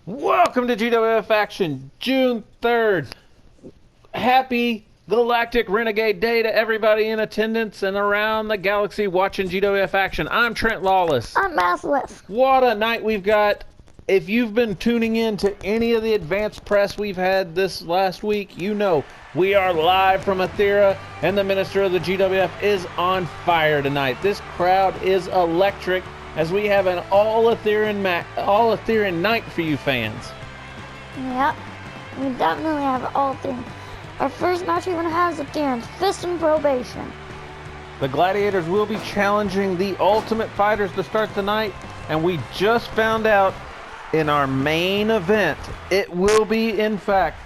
Welcome to GWF Action, June 3rd. Happy Galactic Renegade Day to everybody in attendance and around the galaxy watching GWF Action. I'm Trent Lawless. I'm Basilisk. What a night we've got. If you've been tuning in to any of the advanced press we've had this last week, you know we are live from Athera, and the Minister of the GWF is on fire tonight. This crowd is electric, as we have an all-Atheran night for you fans. Yep, we definitely have all three. Our first match we're going to have is Atheran's Fist and Probation. The Gladiators will be challenging the Ultimate Fighters to start the night, and we just found out in our main event, it will be, in fact,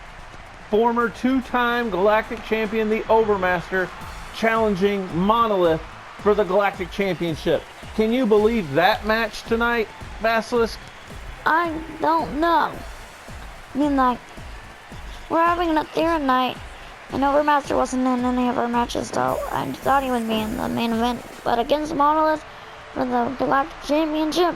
former two-time Galactic Champion, the Overmaster, challenging Monolith for the Galactic Championship. Can you believe that match tonight, Basilisk? I don't know. I mean, like, we're having an Atheran night, and Overmaster wasn't in any of our matches, so I thought he would be in the main event. But against Monolith for the Galactic Championship,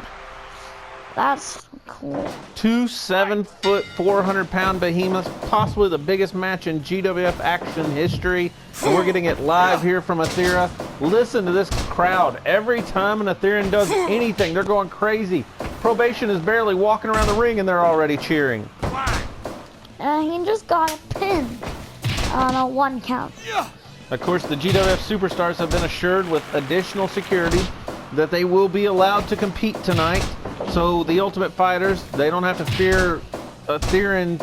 that's cool. Two 7-foot, 400-pound behemoths, possibly the biggest match in GWF Action history. And we're getting it live here from Athera. Listen to this crowd. Every time an Atheran does anything, they're going crazy. Probation is barely walking around the ring and they're already cheering. He just got a pin on a 1 count. Of course, the GWF Superstars have been assured with additional security that they will be allowed to compete tonight. So the Ultimate Fighters, they don't have to fear Atheran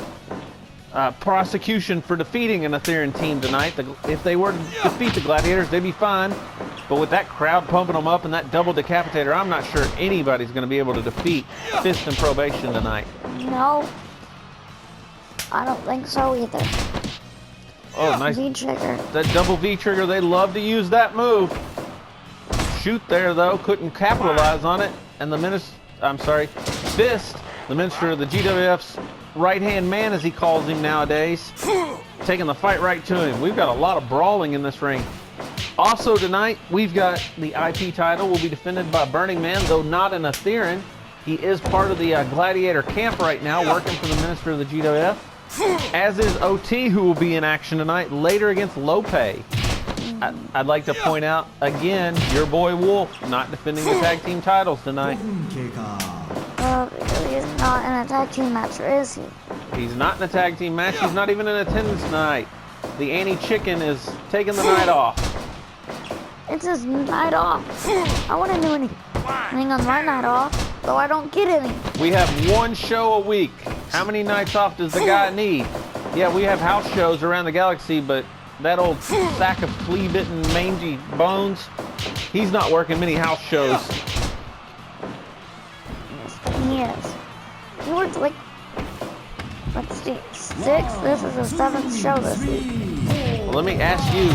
prosecution for defeating an Atheran team tonight. If they were to defeat the Gladiators, they'd be fine. But with that crowd pumping them up and that double decapitator, I'm not sure anybody's going to be able to defeat Fist and Probation tonight. No, I don't think so either. Oh, nice. V-trigger. That double V-trigger, they love to use that move. Shoot there, though, couldn't capitalize on it. And Fist, the Minister of the GWF's right-hand man, as he calls him nowadays, taking the fight right to him. We've got a lot of brawling in this ring. Also tonight, we've got the IP title will be defended by Burning Man, though not an Atheran. He is part of the Gladiator camp right now, working for the Minister of the GWF. As is OT, who will be in action tonight, later against Lope. I'd like to point out, again, your boy Wolf not defending the tag team titles tonight. He's not in a tag team match, or is he? He's not in a tag team match. He's not even in attendance tonight. The Annie Chicken is taking the night off. It's his night off. I wouldn't do anything on my night off, though I don't get any. We have one show a week. How many nights off does the guy need? Yeah, we have house shows around the galaxy, but that old sack of flea-bitten, mangy bones, he's not working many house shows. He is. He worked like, let's see, 6. This is his 7th show this week. Well, let me ask you,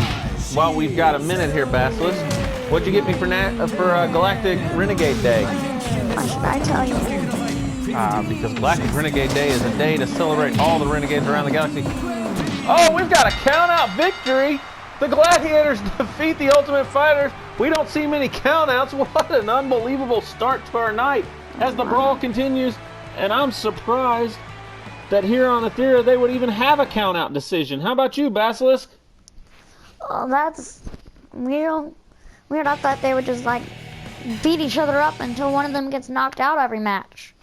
while we've got a minute here, Basilisk, what'd you get me for Galactic Renegade Day? Why should I tell you? Because Galactic Renegade Day is a day to celebrate all the renegades around the galaxy. Oh, we've got a count-out victory. The Gladiators defeat the Ultimate Fighters. We don't see many count-outs. What an unbelievable start to our night as the brawl continues. And I'm surprised that here on Athera they would even have a count-out decision. How about you, Basilisk? Oh, that's weird. I thought they would just, like, beat each other up until one of them gets knocked out every match.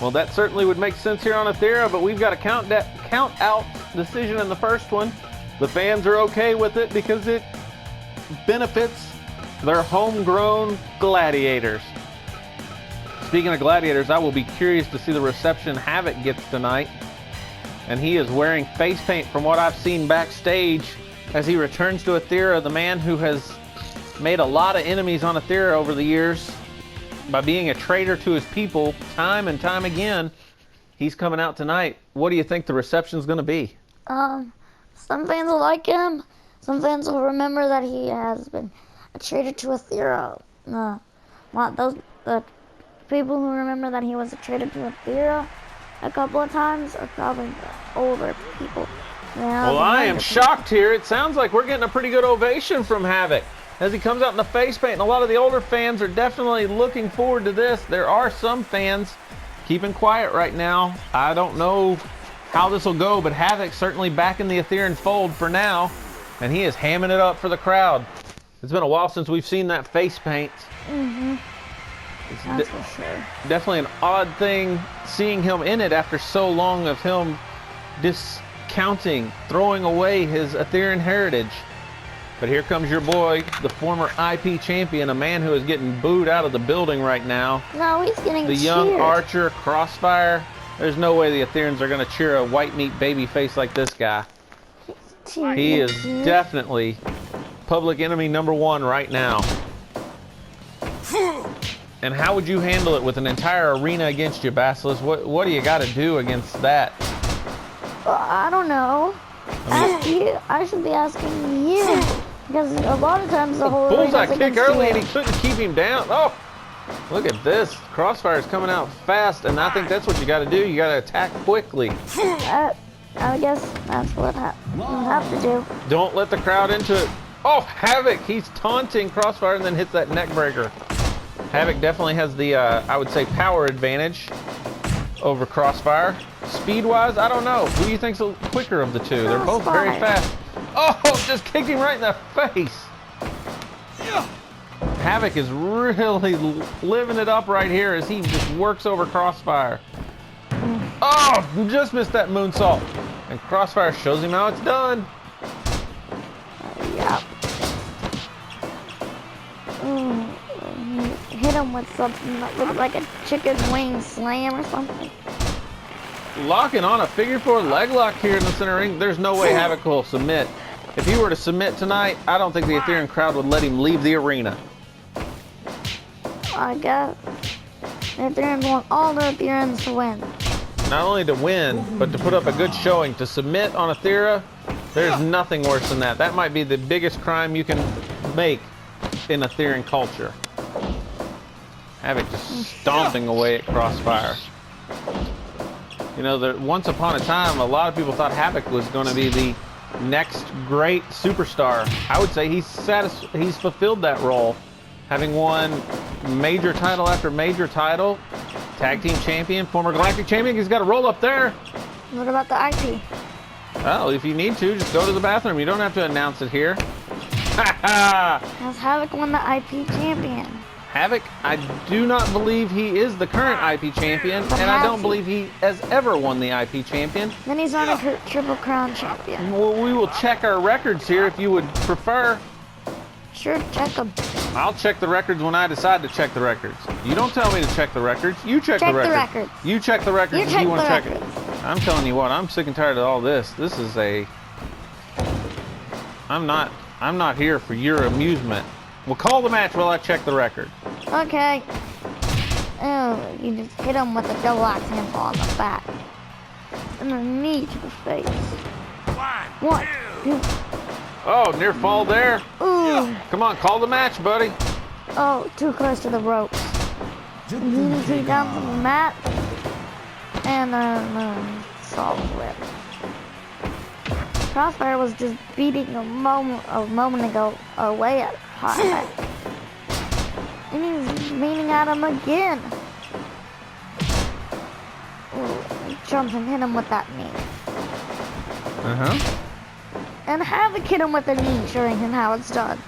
Well, that certainly would make sense here on Athera, but we've got a count-out decision in the first one. The fans are okay with it because it benefits their homegrown Gladiators. Speaking of Gladiators, I will be curious to see the reception Havoc gets tonight. And he is wearing face paint from what I've seen backstage as he returns to Athera, the man who has made a lot of enemies on Athera over the years by being a traitor to his people time and time again. He's coming out tonight. What do you think the reception's going to be? Some fans will like him. Some fans will remember that he has been a traitor to Athera. The people who remember that he was a traitor to Athera a couple of times are probably the older people. Well, I am shocked here. It sounds like we're getting a pretty good ovation from Havoc as he comes out in the face paint. And a lot of the older fans are definitely looking forward to this. There are some fans keeping quiet right now. I don't know how this will go, but Havoc certainly back in the Ethereum fold for now, and he is hamming it up for the crowd. It's been a while since we've seen that face paint. That's for sure. Definitely an odd thing seeing him in it after so long of him discounting, throwing away his Ethereum heritage. But here comes your boy, the former IP champion, a man who is getting booed out of the building right now. No, he's getting The young archer, Crossfire. There's no way the Ethereans are going to cheer a white meat baby face like this guy. He is definitely public enemy #1 right now. And how would you handle it with an entire arena against you, Basilisk? What do you got to do against that? I don't know. Ask you. I should be asking you. Because a lot of times the whole Bullseye arena's kick against early, you. and he couldn't keep him down. Oh, look at this. Crossfire's coming out fast, and I think that's what you got to do. You got to attack quickly. I guess that's what you have to do. Don't let the crowd into it. Oh, Havoc. He's taunting Crossfire and then hits that neck breaker. Havoc definitely has the, I would say, power advantage over Crossfire. Speed-wise, I don't know. Who do you think's the quicker of the two? They're both very fast. Oh, just kicked him right in the face. Havoc is really living it up right here as he just works over Crossfire. Oh, just missed that moonsault. And Crossfire shows him how it's done. Yeah. Hit him with something that looked like a chicken wing slam or something. Locking on a figure 4 leg lock here in the center ring. There's no way Havoc will submit. If he were to submit tonight, I don't think the Ethereum crowd would let him leave the arena. I guess the Ethereans want all the Ethereans to win. Not only to win, but to put up a good showing. To submit on Ethera, there's nothing worse than that. That might be the biggest crime you can make in Ethereum culture. Havoc just stomping away at Crossfire. You know, once upon a time, a lot of people thought Havoc was going to be the next great superstar. I would say he's fulfilled that role, having won major title after major title. Tag team champion, former galactic champion. He's got a roll up there. What about the IP? Well, if you need to, just go to the bathroom. You don't have to announce it here. Has Havoc won the IP champion? Havoc, I do not believe he is the current IP champion, and I don't believe he has ever won the IP champion. Then he's not a Triple Crown champion. Well, we will check our records here if you would prefer. Sure, check them. I'll check the records when I decide to check the records. You don't tell me to check the records. You check the records. You check the records if you want to check it. I'm telling you what, I'm sick and tired of all this. This is I'm not here for your amusement. We'll call the match while I check the record. Okay. Oh, you just hit him with a double axe handle on the back. And a knee to the face. One, two. Oh, near fall there. Ooh. Come on, call the match, buddy. Oh, too close to the ropes. DDT down from the mat. And then salt whip. Crossfire was just beating a moment ago away at Havoc. And he's beating at him again. Ooh, he jumped and hit him with that knee. And Havoc hit him with a knee, showing him how it's done.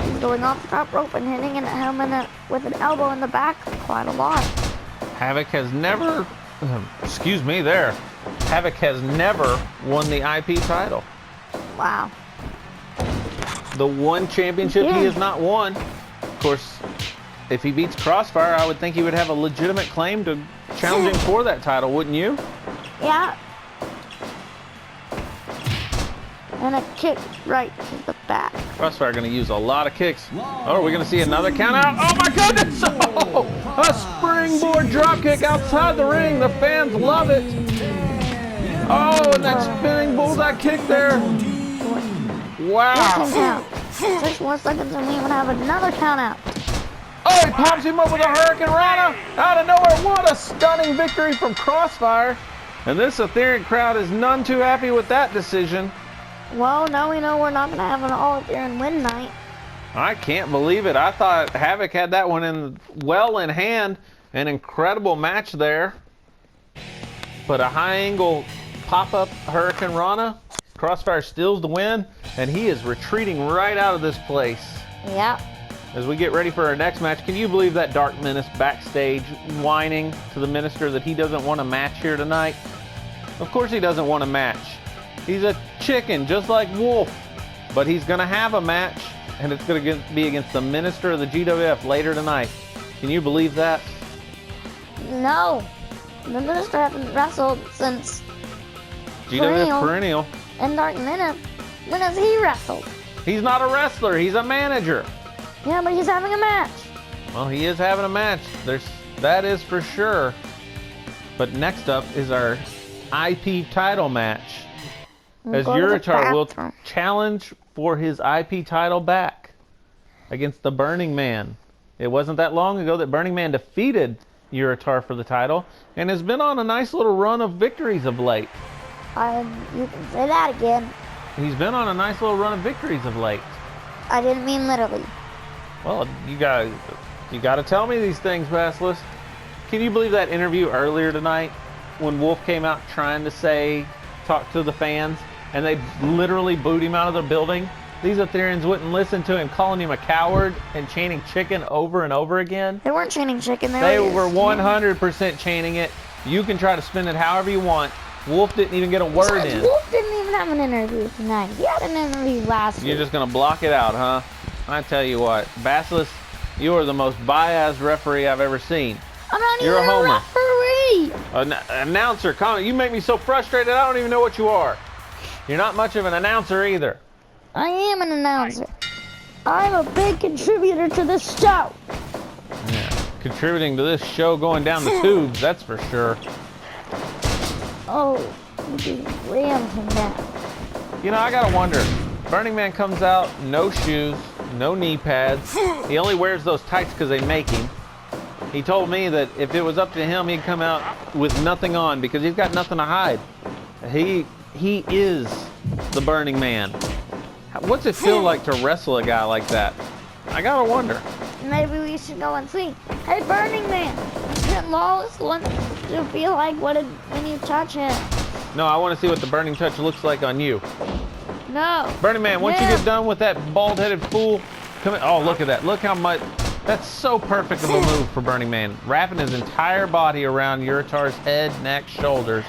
He's going off the top rope and hitting him with an elbow in the back quite a lot. Havoc has never, excuse me there, Havoc has never won the IP title. Wow. The one championship he has not won. Of course, if he beats Crossfire, I would think he would have a legitimate claim to challenging for that title, wouldn't you? Yeah. And a kick right to the back. Crossfire going to use a lot of kicks. Oh, are we going to see another count out? Oh my goodness! Oh, a springboard dropkick outside the ring. The fans love it. Oh, and that spinning bullseye kick there. Wow. 6 more seconds and we even have another count out. Oh, he pops him up with a Hurricane Rana out of nowhere. What a stunning victory from Crossfire. And this Ethereum crowd is none too happy with that decision. Well, now we know we're not going to have an all-Ethereum win night. I can't believe it. I thought Havoc had that one well in hand. An incredible match there. But a high angle pop-up Hurricane Rana. Crossfire steals the win, and he is retreating right out of this place. Yeah. As we get ready for our next match, can you believe that Dark Menace backstage whining to the minister that he doesn't want a match here tonight? Of course he doesn't want a match. He's a chicken, just like Wolf. But he's going to have a match, and it's going to be against the minister of the GWF later tonight. Can you believe that? No. The minister hasn't wrestled since GWF Perennial. And Dark Menace. When has he wrestled? He's not a wrestler. He's a manager. Yeah, but he's having a match. Well, he is having a match. That is for sure. But next up is our IP title match. As Uritar will challenge for his IP title back against the Burning Man. It wasn't that long ago that Burning Man defeated Uritar for the title and has been on a nice little run of victories of late. You can say that again. He's been on a nice little run of victories of late. I didn't mean literally. Well, you got to tell me these things, Basilisk. Can you believe that interview earlier tonight when Wolf came out trying to talk to the fans, and they literally booed him out of the building? These Ethereans wouldn't listen to him, calling him a coward and chanting chicken over and over again. They weren't chanting chicken. They were 100% chanting it. You can try to spin it however you want. Wolf didn't even get a word in. Wolf didn't even have an interview tonight. He had an interview last week. You're just going to block it out, huh? I tell you what, Basilisk, you are the most biased referee I've ever seen. I'm not You're even a homer. Referee. Announcer, you make me so frustrated I don't even know what you are. You're not much of an announcer either. I am an announcer. I'm a big contributor to this show. Yeah, contributing to this show going down the tubes, that's for sure. Oh, you just rammed him down. You know, I gotta wonder. Burning Man comes out, no shoes, no knee pads. He only wears those tights because they make him. He told me that if it was up to him, he'd come out with nothing on because he's got nothing to hide. He is the Burning Man. What's it feel like to wrestle a guy like that? I gotta wonder. Maybe we should go and see. Hey, Burning Man, didn't Lawless want to feel like when you touch him? No, I want to see what the Burning Touch looks like on you. No. Burning Man, once you get done with that bald-headed fool, come in. Oh, look at that. Look how much. That's so perfect of a move for Burning Man. Wrapping his entire body around Uritar's head, neck, shoulders.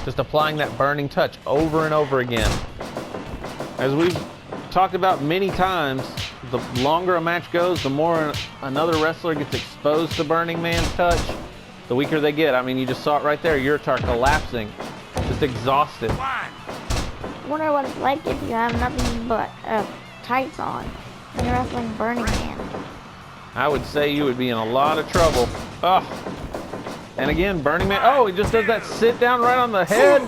Just applying that Burning Touch over and over again. As we've talked about many times, the longer a match goes, the more another wrestler gets exposed to Burning Man's touch, the weaker they get. I mean, you just saw it right there. Uritar collapsing. Just exhausted. I wonder what it's like if you have nothing but tights on and you're wrestling Burning Man. I would say you would be in a lot of trouble. Oh. And again, Burning Man. Oh, he just does that sit down right on the head.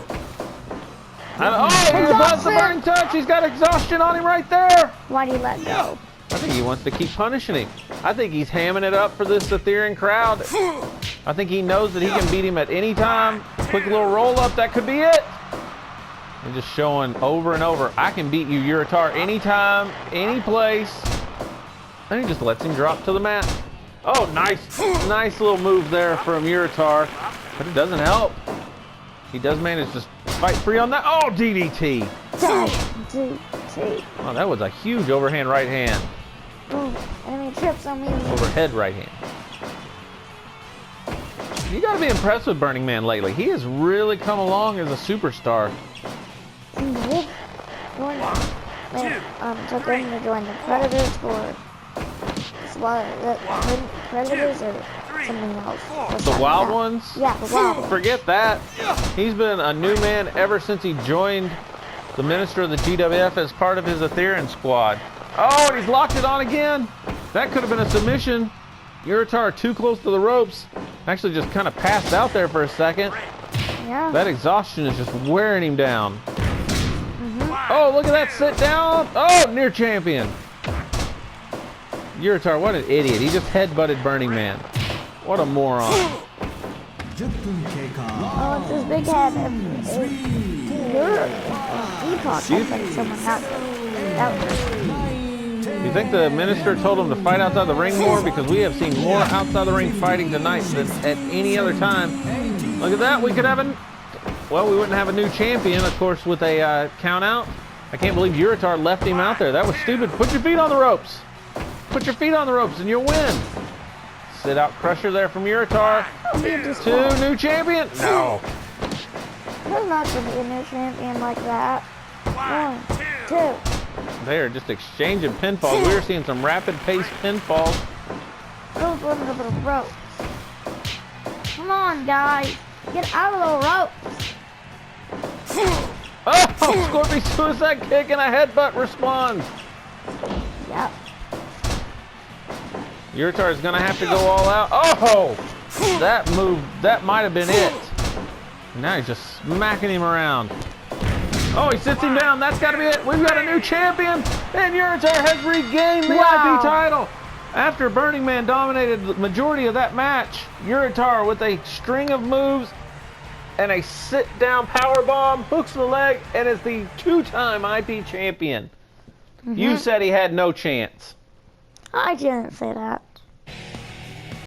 He does the Burning Touch. He's got exhaustion on him right there. Why do you let go? I think he wants to keep punishing him. I think he's hamming it up for this Etherean crowd. I think he knows that he can beat him at any time. Quick little roll up, that could be it. And just showing over and over, I can beat you, Uritar, anytime, any place. Then he just lets him drop to the mat. Oh, nice little move there from Uritar, but it doesn't help. He does manage to fight free on that. Oh, DDT. DDT. Oh, that was a huge overhand right hand. Boom. Enemy trips on me. Overhead right hand. You got to be impressed with Burning Man lately. He has really come along as a superstar. Took him to join the Predators for Predators or something else. The Wild Ones? Yeah, the Wild Ones. Forget that. He's been a new man ever since he joined the Minister of the GWF as part of his Etherean squad. Oh, and he's locked it on again. That could have been a submission. Uritar too close to the ropes. Actually just kind of passed out there for a second. Yeah. That exhaustion is just wearing him down. Oh, look at that sit down. Oh, near champion. Uritar, what an idiot. He just headbutted Burning Man. What a moron. Oh, it's his big head. He talks like someone out there. You think the minister told him to fight outside the ring more? Because we have seen more outside the ring fighting tonight than at any other time. Look at that. We could have well, we wouldn't have a new champion, of course, with a count out. I can't believe Uritar left him out there. That was stupid. Put your feet on the ropes. Put your feet on the ropes and you'll win. Sit out crusher there from Uritar. To new champion. No. There's not going to be a new champion like that. 1, 2. They are just exchanging pinfalls. We're seeing some rapid-paced pinfalls. Those ones over the ropes. Come on, guys. Get out of the ropes. Oh, Scorpion suicide kick and a headbutt responds. Yep. Uritar is going to have to go all out. Oh, that move, that might have been it. Now he's just smacking him around. Oh, he sits him down. That's got to be it. We've got a new champion, and Uritar has regained the IP title. After Burning Man dominated the majority of that match, Uritar with a string of moves and a sit-down power bomb hooks the leg and is the 2-time IP champion. You said he had no chance. I didn't say that.